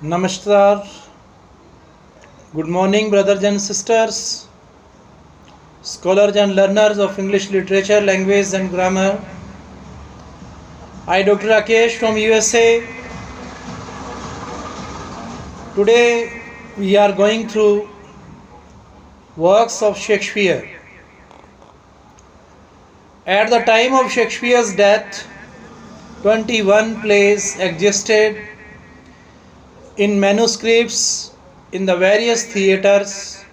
Namaskar. Good morning, brothers and sisters, scholars and learners of English literature, language, and grammar. I, Dr. Rakesh from USA. Today we are going through works of Shakespeare. At the time of Shakespeare's death, 21 plays existed in manuscripts in the various theatres.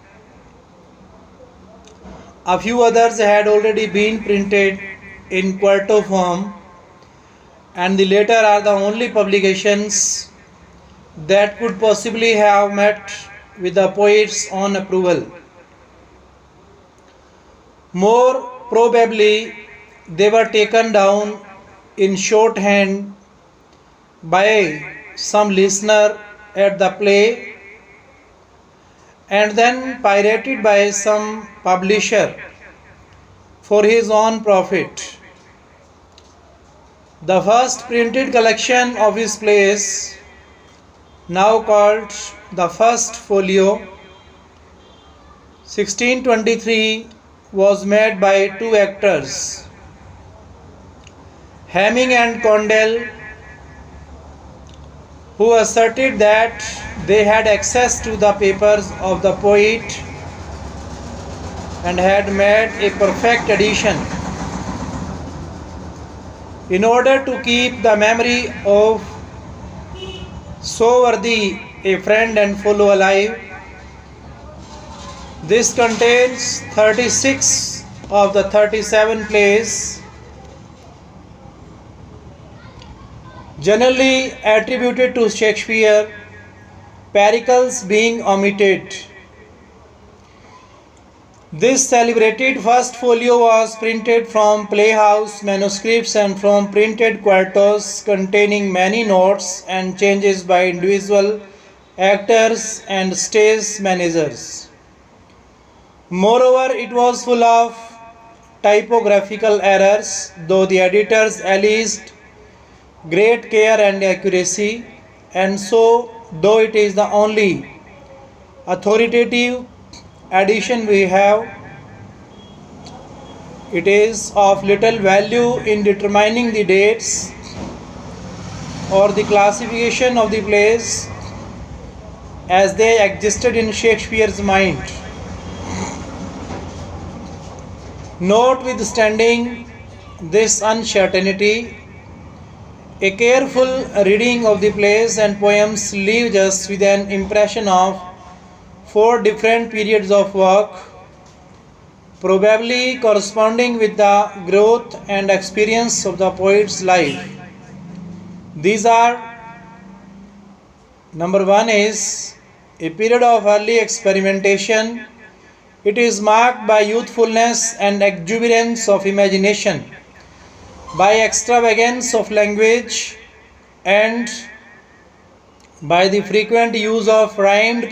A few others had already been printed in quarto form, and the latter are the only publications that could possibly have met with the poet's own approval. More probably, they were taken down in shorthand by some listener at the play and then pirated by some publisher for his own profit. The first printed collection of his plays, now called the First Folio, 1623, was made by two actors, Hamming and Condell, who asserted that they had access to the papers of the poet and had made a perfect edition. In order to keep the memory of so worthy a friend and fellow alive, this contains 36 of the 37 plays generally attributed to Shakespeare, Pericles being omitted. This celebrated first folio was printed from playhouse manuscripts and from printed quartos containing many notes and changes by individual actors and stage managers. Moreover, it was full of typographical errors, though the editors alleged great care and accuracy, and so, though it is the only authoritative edition we have, it is of little value in determining the dates or the classification of the plays as they existed in Shakespeare's mind. Notwithstanding this uncertainty, a careful reading of the plays and poems leaves us with an impression of 4 different periods of work, probably corresponding with the growth and experience of the poet's life. These are: number 1 is a period of early experimentation. It is marked by youthfulness and exuberance of imagination, by extravagance of language, and by the frequent use of rhymed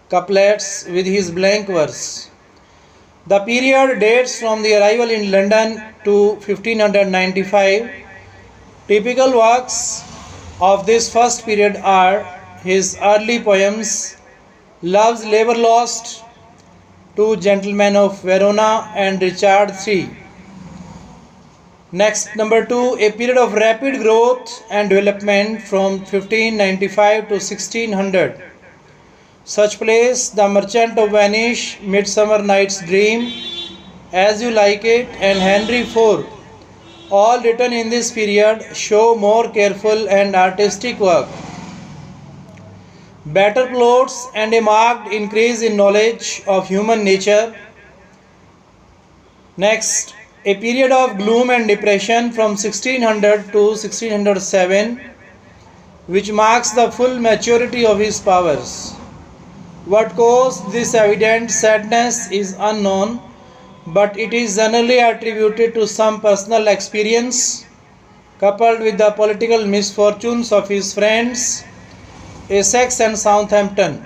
couplets with his blank verse. The period dates from the arrival in London to 1595. Typical works of this first period are his early poems, Love's Labour Lost, Two Gentlemen of Verona, and Richard III. Next, number 2, a period of rapid growth and development from 1595 to 1600. Such plays: The Merchant of Venice, Midsummer Night's Dream, As You Like It, and Henry IV, all written in this period, show more careful and artistic work, better plots, and a marked increase in knowledge of human nature. Next, a period of gloom and depression from 1600 to 1607, which marks the full maturity of his powers. What caused this evident sadness is unknown, but it is generally attributed to some personal experience, coupled with the political misfortunes of his friends, Essex and Southampton.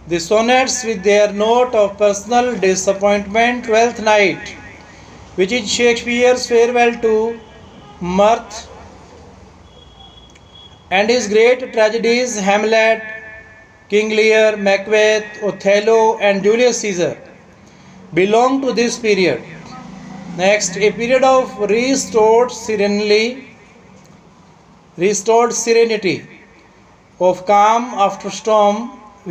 The sonnets, with their note of personal disappointment, Twelfth Night, which is Shakespeare's farewell to mirth, and his great tragedies Hamlet, King Lear, Macbeth, Othello, and Julius Caesar belong to this period. Next, a period of restored serenity, of calm after storm,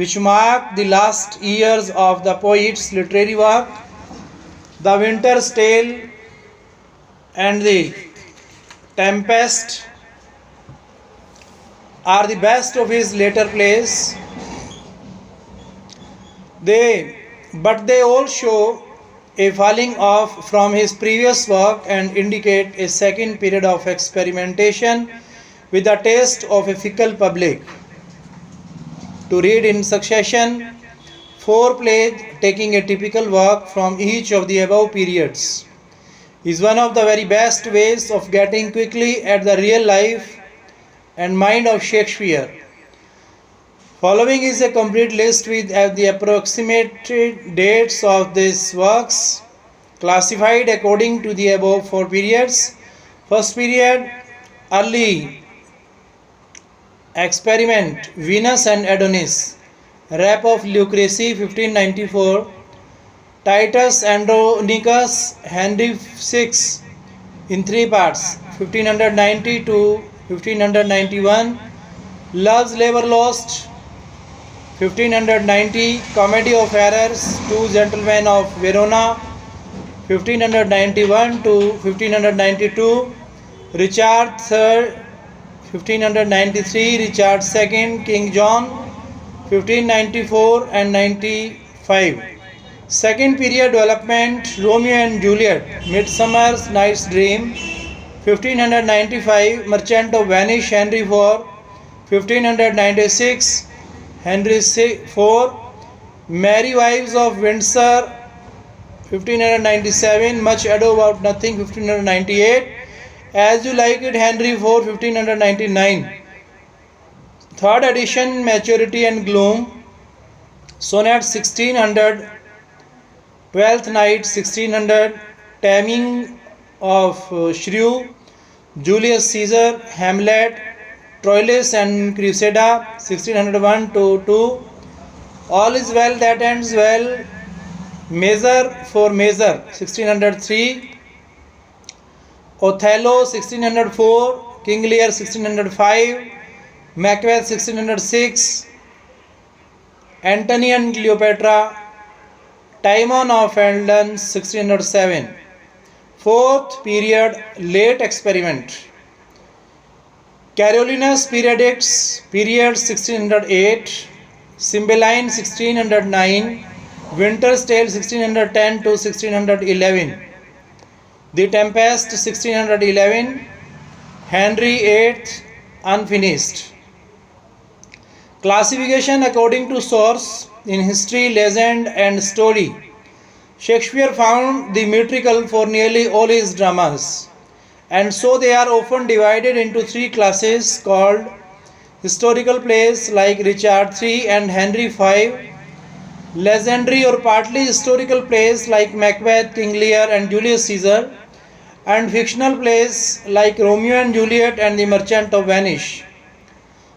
which marked the last years of the poet's literary work. The Winter's Tale and the Tempest are the best of his later plays. But they all show a falling off from his previous work and indicate a second period of experimentation with the taste of a fickle public. To read in succession 4 plays taking a typical work from each of the above periods is one of the very best ways of getting quickly at the real life and mind of Shakespeare. Following is a complete list with the approximate dates of these works, classified according to the above 4 periods. First period, early experiment, Venus and Adonis, Rape of Lucrece, 1594, Titus Andronicus, Henry VI, in 3 parts, 1590 to 1591, Love's Labour Lost, 1590, Comedy of Errors, Two Gentlemen of Verona, 1591 to 1592, Richard III, 1593, Richard II, King John, 1594 and 95. Second period development, Romeo and Juliet, Midsummer Night's Dream, 1595, Merchant of Venice, Henry IV, 1596, Henry IV, Merry Wives of Windsor, 1597, Much Ado About Nothing, 1598, As You Like It, Henry IV, 1599. Third edition, Maturity and Gloom, Sonnet 1600, Twelfth Night 1600, Taming of Shrew, Julius Caesar, Hamlet, Troilus and Cressida, 1601 to 2, All Is Well That Ends Well, Measure for Measure, 1603, Othello, 1604, King Lear, 1605, Macbeth, 1606, Antony and Cleopatra, Timon of Eldon, 1607. Fourth period, late experiment, Carolinus Periodicts, period 1608, Cymbeline 1609, Winter's Tale 1610 to 1611, The Tempest 1611, Henry VIII, unfinished. Classification according to source in history, legend and story. Shakespeare found the metrical for nearly all his dramas, and so they are often divided into 3 classes called historical plays like Richard III and Henry V, legendary or partly historical plays like Macbeth, King Lear and Julius Caesar, and fictional plays like Romeo and Juliet and The Merchant of Venice.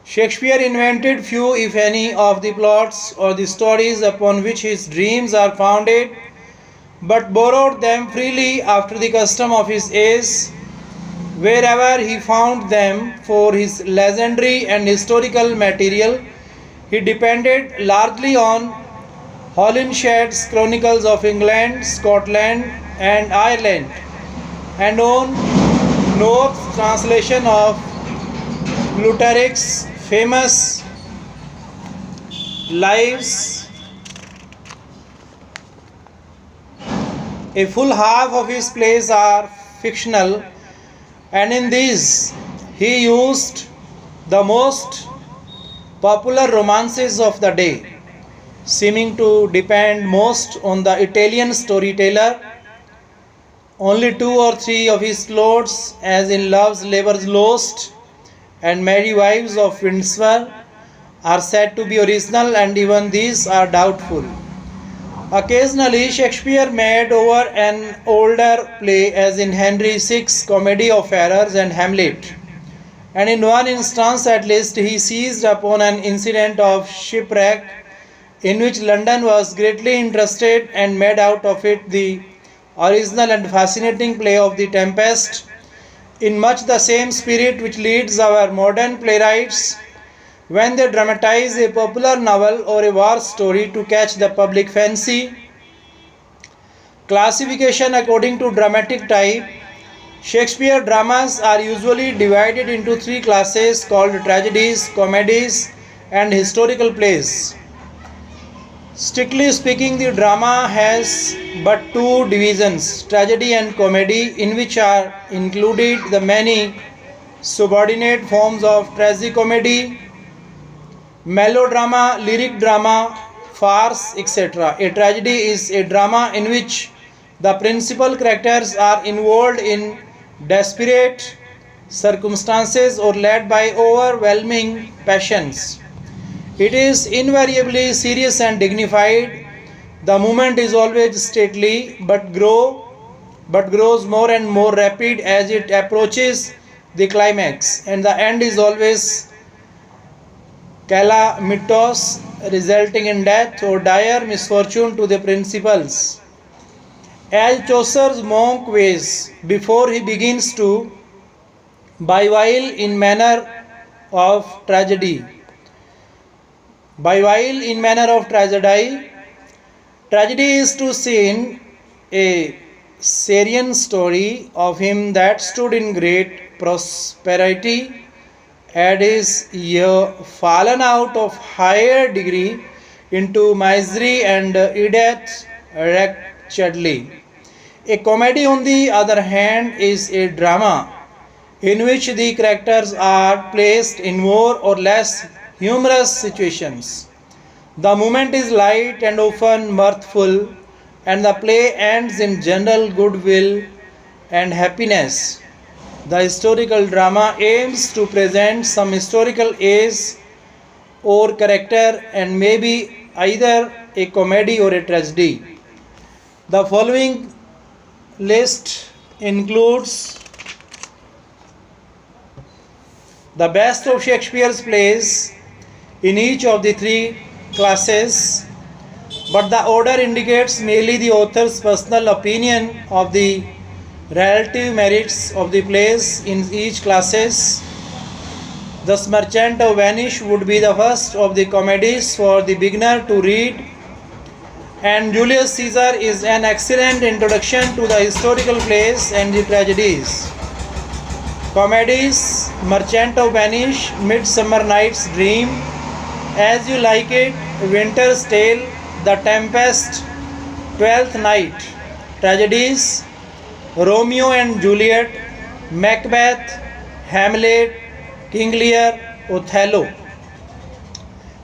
Shakespeare invented few, if any, of the plots or the stories upon which his dreams are founded, but borrowed them freely after the custom of his age, wherever he found them. For his legendary and historical material, he depended largely on Holinshed's Chronicles of England, Scotland and Ireland, and on North's translation of Plutarch's famous Lives. A full half of his plays are fictional, and in these he used the most popular romances of the day, seeming to depend most on the Italian storyteller. Only 2 or 3 of his plots, as in Love's Labour Lost and Merry Wives of Windsor, are said to be original, and even these are doubtful. Occasionally, Shakespeare made over an older play, as in Henry VI's Comedy of Errors and Hamlet, and in one instance at least he seized upon an incident of shipwreck in which London was greatly interested and made out of it the original and fascinating play of The Tempest, in much the same spirit which leads our modern playwrights when they dramatize a popular novel or a war story to catch the public fancy. Classification according to dramatic type. Shakespeare dramas are usually divided into three classes called tragedies, comedies, and historical plays. Strictly speaking, the drama has but two divisions, tragedy and comedy, in which are included the many subordinate forms of tragicomedy, melodrama, lyric drama, farce, etc. A tragedy is a drama in which the principal characters are involved in desperate circumstances or led by overwhelming passions. It is invariably serious and dignified. The movement is always stately but grows more and more rapid as it approaches the climax, and the end is always calamitous, resulting in death or dire misfortune to the principals. As Chaucer's monk ways before he begins to bewail in manner of tragedy. Bewail in manner of tragedy. Tragedy is to sing a Syrian story of him that stood in great prosperity and is fallen out of higher degree into misery and eateth wretchedly. A comedy, on the other hand, is a drama in which the characters are placed in more or less humorous situations. The movement is light and often mirthful, and the play ends in general goodwill and happiness. The historical drama aims to present some historical age or character and may be either a comedy or a tragedy. The following list includes the best of Shakespeare's plays in each of the three classes, but the order indicates merely the author's personal opinion of the relative merits of the plays in each classes. Thus, Merchant of Venice would be the first of the comedies for the beginner to read, and Julius Caesar is an excellent introduction to the historical plays and the tragedies. Comedies: Merchant of Venice, Midsummer Night's Dream, As You Like It, Winter's Tale, The Tempest, Twelfth Night. Tragedies: Romeo and Juliet, Macbeth, Hamlet, King Lear, Othello.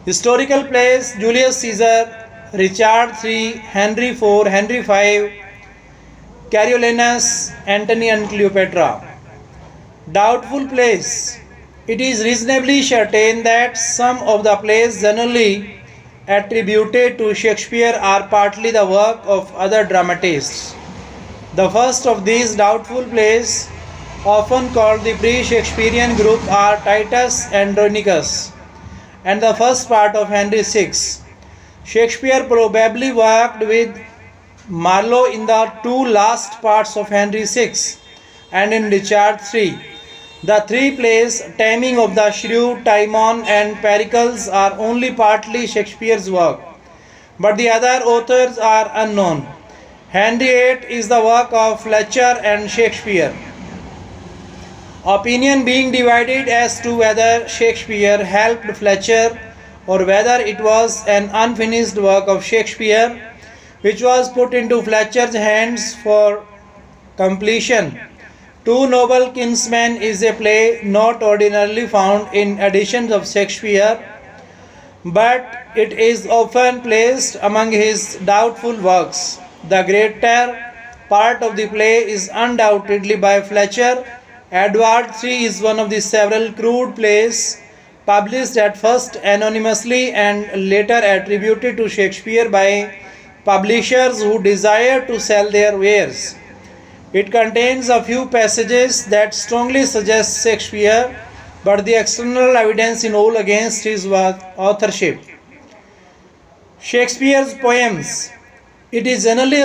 Historical plays: Julius Caesar, Richard III, Henry IV, Henry V, Coriolanus, Antony and Cleopatra. Doubtful plays: it is reasonably certain that some of the plays generally attributed to Shakespeare are partly the work of other dramatists. The first of these doubtful plays, often called the pre-Shakespearean group, are Titus Andronicus and the first part of Henry VI. Shakespeare probably worked with Marlowe in the two last parts of Henry VI and in Richard III. The three plays, Taming of the Shrew, Timon and Pericles, are only partly Shakespeare's work, but the other authors are unknown. Henry VIII is the work of Fletcher and Shakespeare. Opinion being divided as to whether Shakespeare helped Fletcher or whether it was an unfinished work of Shakespeare which was put into Fletcher's hands for completion. Two Noble Kinsmen is a play not ordinarily found in editions of Shakespeare, but it is often placed among his doubtful works. The greater part of the play is undoubtedly by Fletcher. Edward III is one of the several crude plays published at first anonymously and later attributed to Shakespeare by publishers who desire to sell their wares. It contains a few passages that strongly suggest Shakespeare but the external evidence in all against his authorship. Shakespeare's poems. It is generally